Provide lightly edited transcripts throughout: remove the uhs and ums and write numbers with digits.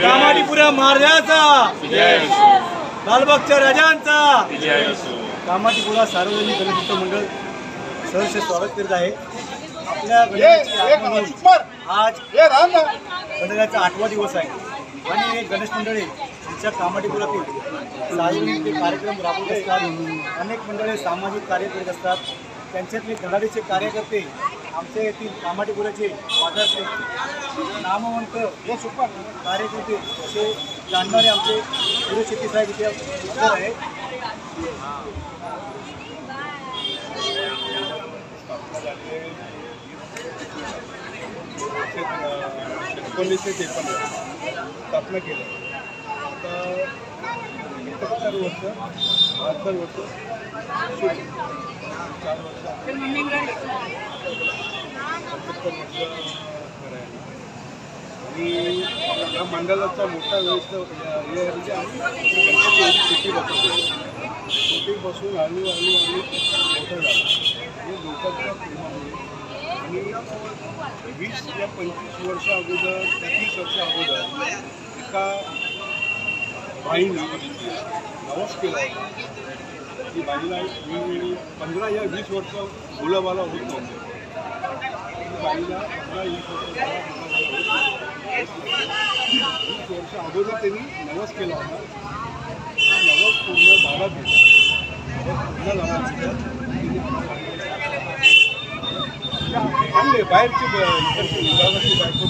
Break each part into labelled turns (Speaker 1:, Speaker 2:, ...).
Speaker 1: कामाठीपुरा महाराजाचा लालबागच्या राजांचा कामाठीपुरा सार्वजनिक गणेश मंडळ सहर्ष स्वागत करीत आहे। आपल्या आज मंडळाचा 8वा दिवस आहे आणि हे गणेश मंडळे यांच्या कामाठीपुरातील सार्वजनिक कार्यक्रम राबवत असतात। अनेक मंडळे सामाजिक कार्य करीत असतात। त्यांच्यातले धडाडीचे कार्यकर्ते आमच्या येथील कामाठीपुराचे वादाचे नामवंत कार्यकर्ते असे जाणणारे आमचे गुरु शेट्टी साहेब इथे उपस्थित आहेत। स्थापना केली आता 71 वर्ष 72 वर्ष 4 वर्ष आणि या मंडळाचा मोठा व्यवस्था हे म्हणजे आम्ही गणपती बसवतो। छोटी बसून हळूहळू मोठं झालं हे लोकांच्या प्रेमामुळे आणि 20 या 25 वर्ष अगोदर 30 वर्ष अगोदर एका बाईने नवस केला होता। ती बाईला वेगवेगळी 15 या 20 वर्ष मुलाबाला होत नव्हते। बाईला 15-20 वर्ष अगोदर त्यांनी नवस केला होता। नवस पूर्ण झाला पूर्ण झाल्यानंतर आणले बाहेरची विभागाची बायको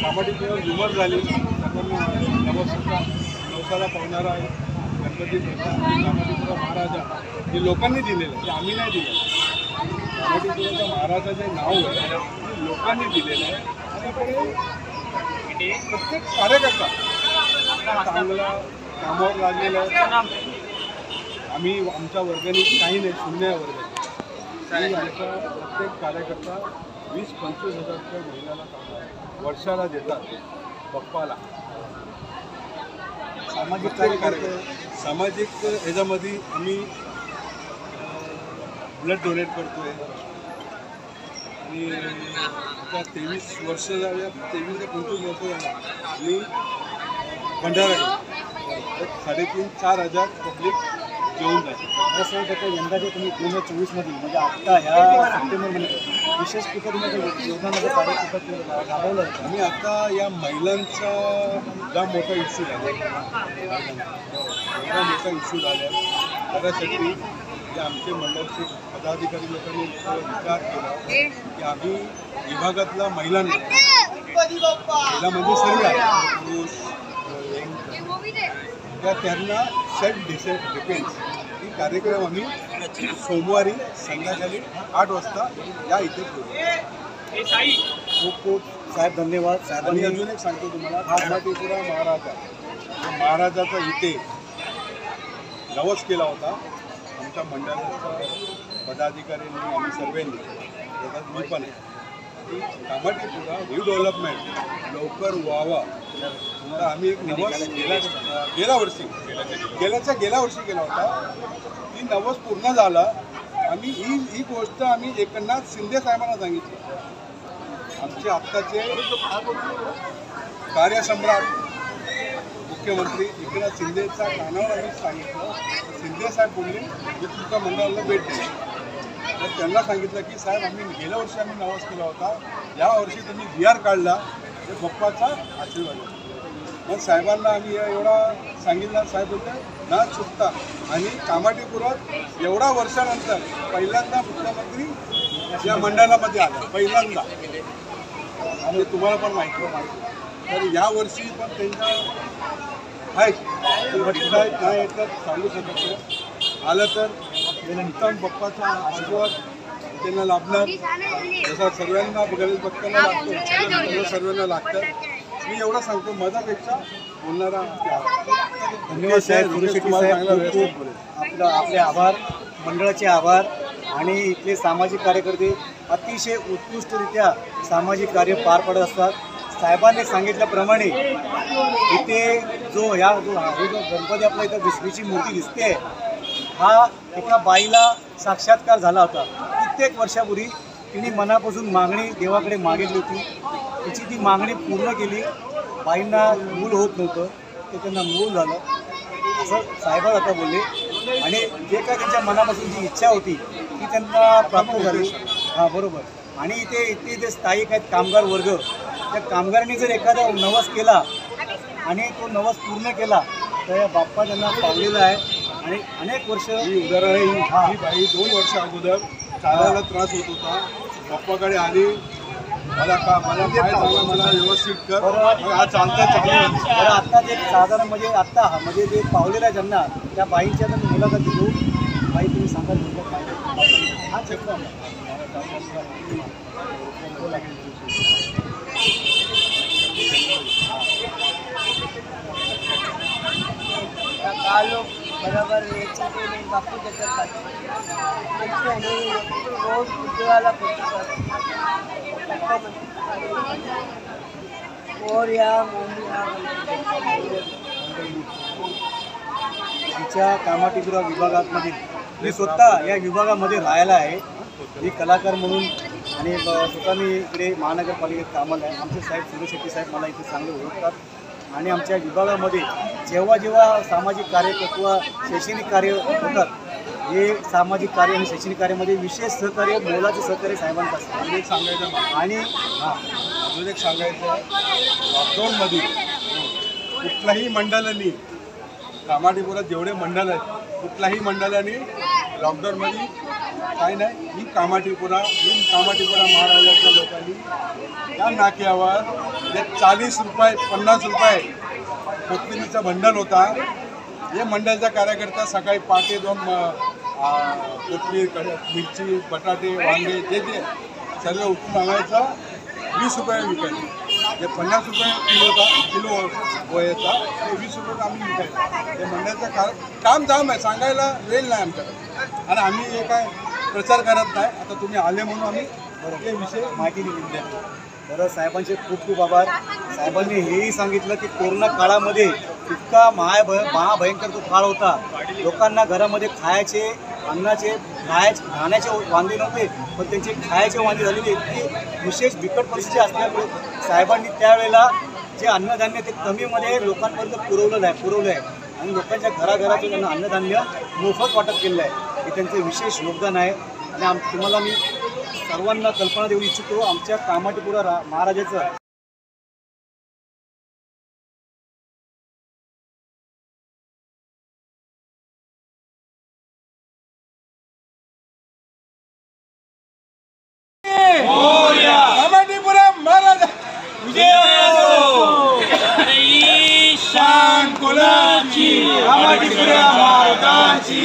Speaker 1: कामाठीपुरा विमर झाली। नवसाला पावणारा आहे गणपती कामाठीपुरा महाराजा हे लोकांनी दिलेलं आहे, आम्ही नाही दिलं। कामाठीपुराच्या महाराजा जे नाव आहे ते लोकांनी दिलेलं आहे आणि प्रत्येक कार्यकर्ता चांगला कामावर लागलेला आहे। आम्ही आमच्या वर्गाने काही नाही, शून्य वर्गाने आमचा प्रत्येक कार्यकर्ता 20-25 हजारच्या महिन्याला वर्षाला देतात बाप्पाला। सामाजिक कार्यकर्ते सामाजिक ह्याच्यामध्ये आम्ही ब्लड डोनेट करतोय आणि आता 23 वर्ष झाल्या 23 ते 25 वर्ष झालं आम्ही भंडारा केला। 3,500-4 हजार पब्लिक जेवून जाते। असं त्याच्या यंदाच्या तुम्ही 2024मध्ये म्हणजे आत्ता ह्या सप्टेंबरमध्ये विशेष कुठं तुम्ही योजनामध्ये कार्यक्रम राबवलं आहे? आम्ही आता या महिलांचा जाम मोठा इश्यू झाला, एवढा मोठा इश्यू झाला त्यासाठी जे आमचे मंडळाचे पदाधिकारी लोकांनी विचार केला की आम्ही विभागातल्या महिलांना महिला म्हणजे सर्व पुरुष त्यांना सेल्फ डिफेन्स ही कार्यक्रम आम्ही सोमवारी संध्याकाळी 8 वाजता या इथे करू। खूप खूप साहेब धन्यवाद साहेब। आणि अजून एक सांगतो तुम्हाला, कामाठीपुरा महाराजाचा इथे नवस केला होता आमच्या मंडळाच्या पदाधिकाऱ्यांनी आम्ही सर्वांनी, त्याच्यात मी पण आहे की कामाठीपुरा रिडेव्हलपमेंट लवकर व्हावा तर आम्ही एक नवस गेल्या वर्षी केला होता। ती नवस पूर्ण झाला। आम्ही ही गोष्ट आम्ही एकनाथ शिंदे साहेबांना सांगितली, आमचे आत्ताचे कार्यसम्राट मुख्यमंत्री एकनाथ शिंदेच्या कानावर आम्ही सांगितलं। शिंदे साहेब बोलले की तुमच्या मंडळाला भेट दिली तर त्यांना सांगितलं की साहेब आम्ही गेल्या वर्षी आम्ही नवस केला होता, या वर्षी तुम्ही VR काढला ते बाप्पाचा आशीर्वाद। मग साहेबांना आम्ही एवढा सांगितलं, साहेब बोलते ना चुकता आणि कामाठीपुरात एवढा वर्षानंतर पहिल्यांदा मुख्यमंत्री या मंडळामध्ये आला, पहिल्यांदा। आणि तुम्हाला पण माहिती तर यावर्षी पण त्यांच्या आहेत नाही येतात सांगू शकत आलं तर उत्तम बाप्पाचा आशीर्वाद त्यांना लाभणार, जसा सर्वांना गणेश भक्तांना लागतो सर्वांना लागतं। मी एवढं सांगतो, माझ्यापेक्षा बोलणारा धन्यवाद साहेब। गुरु शेट्टी साहेब आपले आभार, मंडळाचे आभार आणि इथले सामाजिक कार्यकर्ते अतिशय उत्कृष्टरित्या सामाजिक कार्य पार पडत असतात। साहेबांनी सांगितल्याप्रमाणे इथे जो गणपती आपल्या इथं विष्णूची मूर्ती दिसते
Speaker 2: हा एका बाईला साक्षात्कार झाला होता. कित्येक वर्षापूर्वी तिने मनापासून मागणी देवाकडे मागितली होती. तिची ती मागणी पूर्ण केली. बाईंना मूल होत नव्हतं, ते त्यांना मूल झालं असं साहेब आता बोलले. आणि जे काय त्यांच्या मनापासून जी इच्छा होती ती त्यांना प्राप्त झाली. हां बरोबर. आणि इथे जे स्थायिक आहेत कामगार वर्ग, त्या कामगारांनी जर एखादा नवस केला आणि तो नवस पूर्ण केला तर या बाप्पा त्यांना पावलेला आहे. आणि अनेक वर्ष
Speaker 1: ही उदाहरण आहे. ही बाई 2 वर्ष अगोदर चालायला त्रास होत होता, बाप्पाकडे आली, मला काय चाललं, मला व्यवस्थित कर, आज चालता चालू.
Speaker 2: तर आत्ता ते साधारण म्हणजे आत्ता म्हणजे जे पावलेलं आहे त्यांना त्या बाईंच्या तर मुलाखत घेऊ. बाई तुम्ही सांगा हा चेक
Speaker 3: लोग बराबर बापू देतात रोज उद्योगाला और या
Speaker 2: आमच्या कामाटीपुरा विभागामध्ये मी स्वतः या विभागामध्ये राहायला आहे. मी कलाकार म्हणून आणि स्वतः मी इकडे महानगरपालिकेत कामाला आहे. आमचे साहेब सुरेश शेट्टी साहेब मला इथे चांगले ओळखतात. आणि आमच्या विभागामध्ये जेव्हा जेव्हा सामाजिक कार्य किंवा शैक्षणिक कार्य होतात, हे सामाजिक कार्य आणि शैक्षणिक कार्यामध्ये विशेष सहकार्य, मोलाचं सहकार्य साहेबांचं असतं.
Speaker 1: अजून एक सांगायचं
Speaker 2: आणि
Speaker 1: अजून एक सांगायचं लॉकडाऊनमध्ये कुठल्याही मंडळांनी, कामाटीपुरात जेवढे मंडळ आहेत कुठल्याही मंडळांनी लॉकडाऊनमध्ये काय नाही, ही कामाटीपुरा महाराजाच्या लोकांनी त्या नाक्यावर जे 40 रुपये 50 रुपये कोथिंबीरचा बंडल होता, हे मंडळाचा कार्यकर्ता सकाळी पहाटे 2 कोथिंबीर, मिरची, बटाटे, वांगे जे सर्व उठून आणायचं, 20 रुपये विकायचे. जे 50 रुपये किलो वयाचा ते 20 रुपये आम्ही विकायचं. हे मंडळाचं काम जाम आहे, सांगायला वेळ नाही आमच्याकडे. आणि आम्ही हे काय प्रचार करत नाही. आता तुम्ही आले म्हणून आम्ही हे विषय माहिती दिली द्या.
Speaker 2: तर साहेबांचे खूप खूप आभार. साहेबांनी हेही सांगितलं की कोरोना काळामध्ये इतका महाभयंकर तो काळ होता. लोकांना घरामध्ये खायचे, अन्नाचे, राहण्याचे वांदे नव्हते, पण त्यांचे खायचे वांदे झालेले. इतकी विशेष बिकट परिस्थिती असल्यामुळे साहेबांनी त्यावेळेला जे अन्नधान्य ते कमीमध्ये लोकांपर्यंत पुरवलं आहे. आणि लोकांच्या घराघरातून त्यांना अन्नधान्य मोफत वाटप केलेलं आहे. हे त्यांचं विशेष योगदान आहे. आणि तुम्हाला मी सर्वांना कल्पना देऊ इच्छितो, आमच्या कामाटीपुरा महाराजाचं
Speaker 1: कामाटीपुरा महाराज शान कोणाची, कामाटीपुरा महाराजांची.